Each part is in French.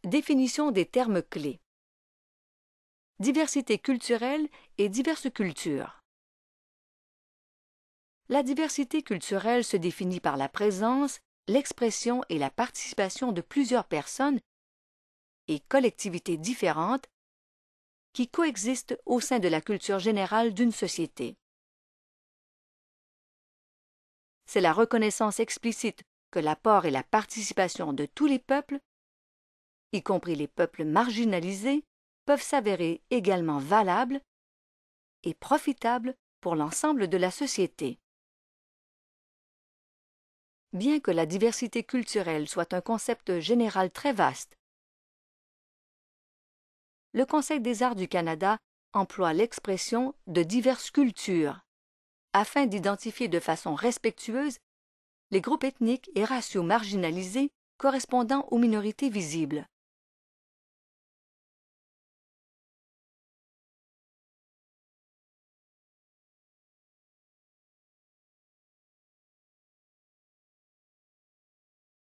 Définition des termes clés. Diversité culturelle et diverses cultures. La diversité culturelle se définit par la présence, l'expression et la participation de plusieurs personnes et collectivités différentes qui coexistent au sein de la culture générale d'une société. C'est la reconnaissance explicite que l'apport et la participation de tous les peuples, y compris les peuples marginalisés, peuvent s'avérer également valables et profitables pour l'ensemble de la société. Bien que la diversité culturelle soit un concept général très vaste, le Conseil des arts du Canada emploie l'expression de diverses cultures afin d'identifier de façon respectueuse les groupes ethniques et raciaux marginalisés correspondant aux minorités visibles.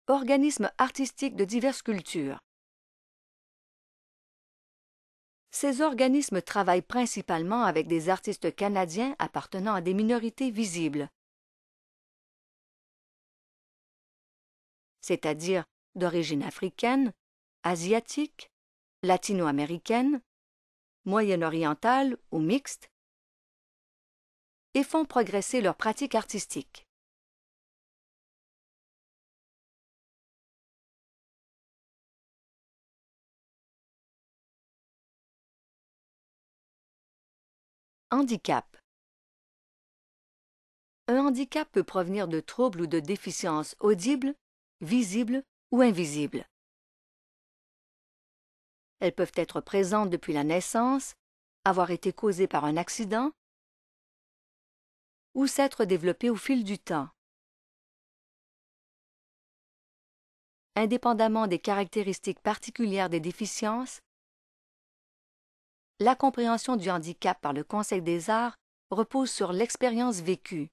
Organismes artistiques de diverses cultures. Ces organismes travaillent principalement avec des artistes canadiens appartenant à des minorités visibles, c'est-à-dire d'origine africaine, asiatique, latino-américaine, moyen-orientale ou mixte, et font progresser leurs pratiques artistiques. Handicap. Un handicap peut provenir de troubles ou de déficiences audibles, visibles ou invisibles. Elles peuvent être présentes depuis la naissance, avoir été causées par un accident ou s'être développées au fil du temps. Indépendamment des caractéristiques particulières des déficiences, la compréhension du handicap par le Conseil des arts repose sur l'expérience vécue.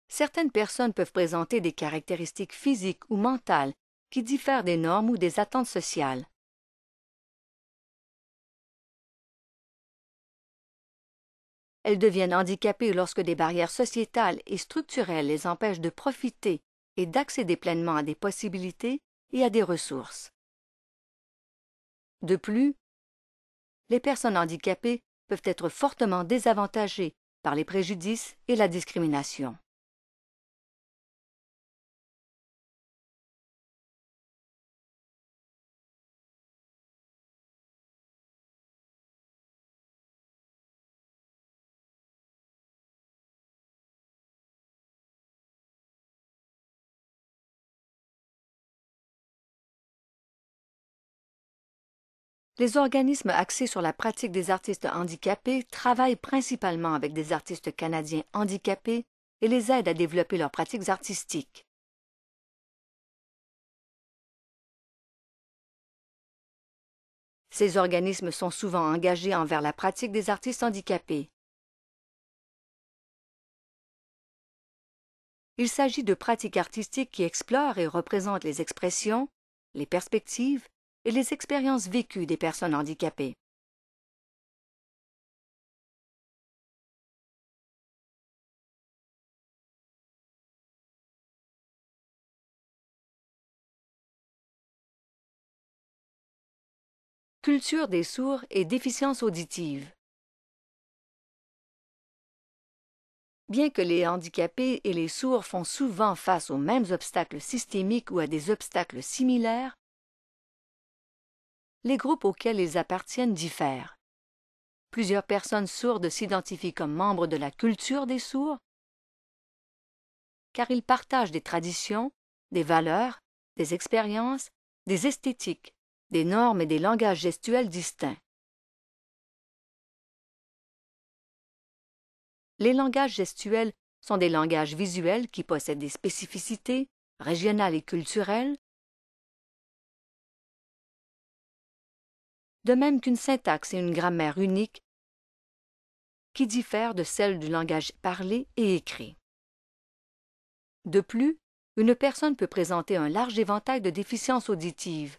Certaines personnes peuvent présenter des caractéristiques physiques ou mentales qui diffèrent des normes ou des attentes sociales. Elles deviennent handicapées lorsque des barrières sociétales et structurelles les empêchent de profiter et d'accéder pleinement à des possibilités et à des ressources. De plus, les personnes handicapées peuvent être fortement désavantagées par les préjudices et la discrimination. Les organismes axés sur la pratique des artistes handicapés travaillent principalement avec des artistes canadiens handicapés et les aident à développer leurs pratiques artistiques. Ces organismes sont souvent engagés envers la pratique des artistes handicapés. Il s'agit de pratiques artistiques qui explorent et représentent les expressions, les perspectives et les expériences vécues des personnes handicapées. Culture des sourds et déficience auditive. Bien que les handicapés et les sourds font souvent face aux mêmes obstacles systémiques ou à des obstacles similaires, les groupes auxquels ils appartiennent diffèrent. Plusieurs personnes sourdes s'identifient comme membres de la culture des sourds, car ils partagent des traditions, des valeurs, des expériences, des esthétiques, des normes et des langages gestuels distincts. Les langages gestuels sont des langages visuels qui possèdent des spécificités régionales et culturelles, de même qu'une syntaxe et une grammaire uniques qui diffèrent de celles du langage parlé et écrit. De plus, une personne peut présenter un large éventail de déficiences auditives.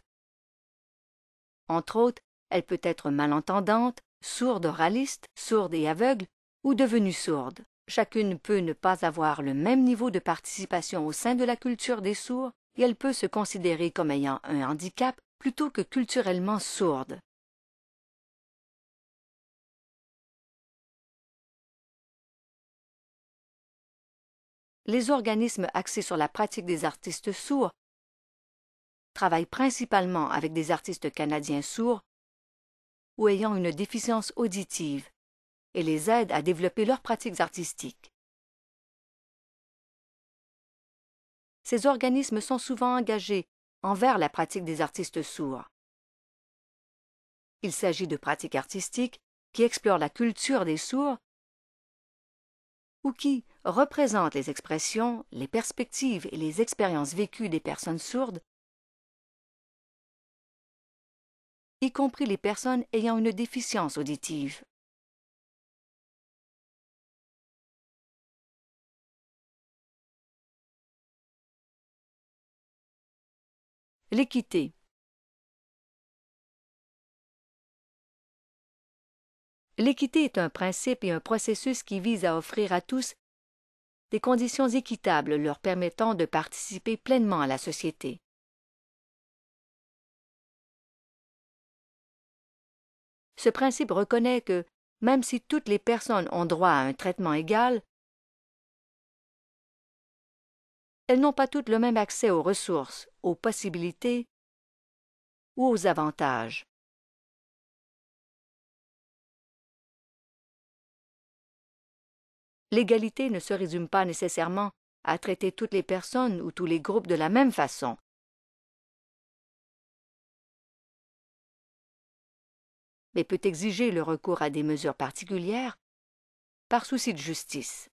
Entre autres, elle peut être malentendante, sourde oraliste, sourde et aveugle, ou devenue sourde. Chacune peut ne pas avoir le même niveau de participation au sein de la culture des sourds et elle peut se considérer comme ayant un handicap plutôt que culturellement sourde. Les organismes axés sur la pratique des artistes sourds travaillent principalement avec des artistes canadiens sourds ou ayant une déficience auditive et les aident à développer leurs pratiques artistiques. Ces organismes sont souvent engagés envers la pratique des artistes sourds. Il s'agit de pratiques artistiques qui explorent la culture des sourds ou qui représentent les expressions, les perspectives et les expériences vécues des personnes sourdes, y compris les personnes ayant une déficience auditive. L'équité. L'équité est un principe et un processus qui vise à offrir à tous des conditions équitables leur permettant de participer pleinement à la société. Ce principe reconnaît que, même si toutes les personnes ont droit à un traitement égal, elles n'ont pas toutes le même accès aux ressources, aux possibilités ou aux avantages. L'égalité ne se résume pas nécessairement à traiter toutes les personnes ou tous les groupes de la même façon. Mais peut exiger le recours à des mesures particulières par souci de justice.